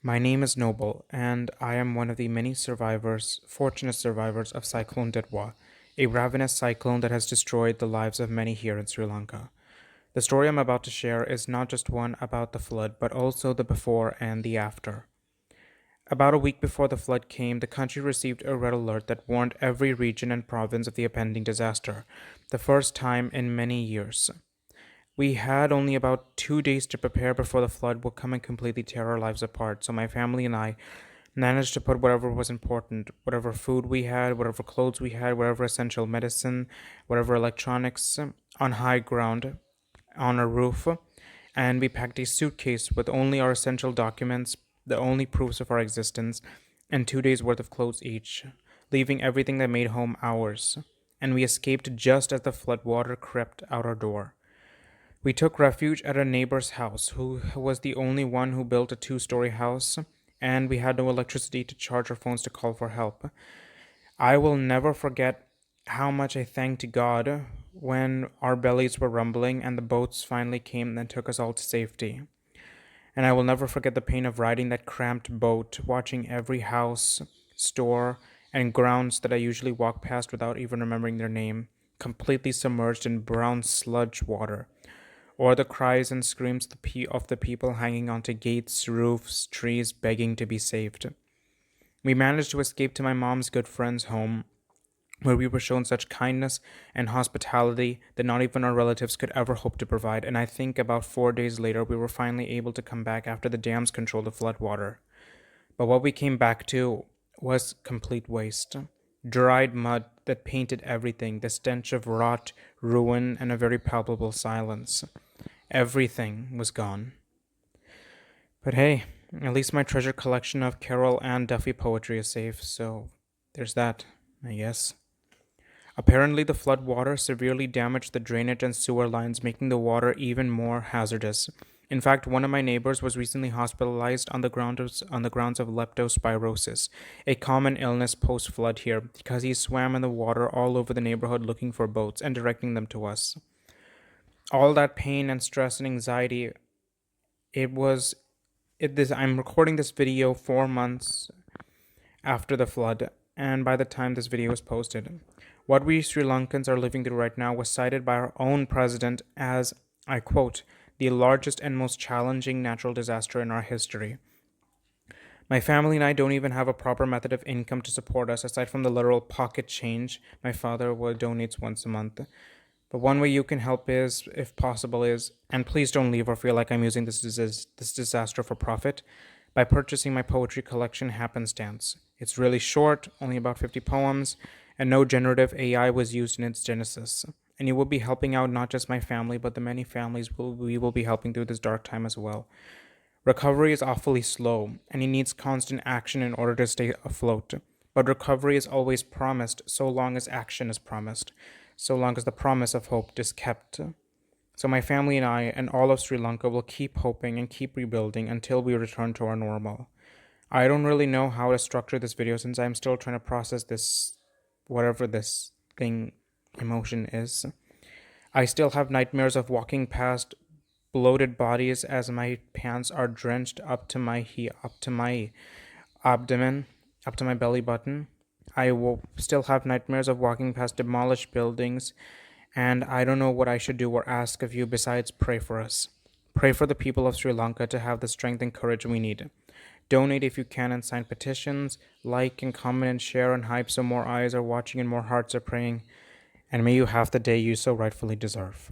My name is Noble, and I am one of the many fortunate survivors of Cyclone Detwa, a ravenous cyclone that has destroyed the lives of many here in Sri Lanka. The story I'm about to share is not just one about the flood, but also the before and the after. About a week before the flood came, the country received a red alert that warned every region and province of the impending disaster, the first time in many years. We had only about 2 days to prepare before the flood would come and completely tear our lives apart, so my family and I managed to put whatever was important, whatever food we had, whatever clothes we had, whatever essential medicine, whatever electronics, on high ground, on a roof, and we packed a suitcase with only our essential documents, the only proofs of our existence, and 2 days' worth of clothes each, leaving everything that made home ours. And we escaped just as the flood water crept out our door. We took refuge at a neighbor's house, who was the only one who built a 2-story house, and we had no electricity to charge our phones to call for help. I will never forget how much I thanked God when our bellies were rumbling and the boats finally came and took us all to safety. And I will never forget the pain of riding that cramped boat, watching every house, store, and grounds that I usually walk past without even remembering their name, completely submerged in brown sludge water, or the cries and screams of the people hanging onto gates, roofs, trees, begging to be saved. We managed to escape to my mom's good friend's home, where we were shown such kindness and hospitality that not even our relatives could ever hope to provide, and I think about 4 days later we were finally able to come back after the dams controlled the flood water. But what we came back to was complete waste. Dried mud that painted everything, the stench of rot, ruin, and a very palpable silence. Everything was gone. But hey, at least my treasure collection of Carol Ann Duffy poetry is safe, so there's that, I guess. Apparently, the flood water severely damaged the drainage and sewer lines, making the water even more hazardous. In fact, one of my neighbors was recently hospitalized on the grounds of leptospirosis, a common illness post-flood here, because he swam in the water all over the neighborhood looking for boats and directing them to us. All that pain and stress and anxiety, I'm recording this video 4 months after the flood, and by the time this video is posted, what we Sri Lankans are living through right now was cited by our own president as, I quote, the largest and most challenging natural disaster in our history. My family and I don't even have a proper method of income to support us aside from the literal pocket change my father donates once a month. But one way you can help is, if possible, and please don't leave or feel like I'm using this disaster for profit, by purchasing my poetry collection Happenstance. It's really short, only about 50 poems, and no generative AI was used in its genesis. And you will be helping out not just my family, but the many families we will be helping through this dark time as well. Recovery is awfully slow, and it needs constant action in order to stay afloat. But recovery is always promised so long as action is promised, so long as the promise of hope is kept. So my family and I and all of Sri Lanka will keep hoping and keep rebuilding until we return to our normal. I don't really know how to structure this video since I'm still trying to process this, whatever this thing, emotion is. I still have nightmares of walking past bloated bodies as my pants are drenched up to my abdomen, up to my belly button. I will still have nightmares of walking past demolished buildings, and I don't know what I should do or ask of you besides pray for us. Pray for the people of Sri Lanka to have the strength and courage we need. Donate if you can and sign petitions, like and comment and share and hype so more eyes are watching and more hearts are praying, and may you have the day you so rightfully deserve.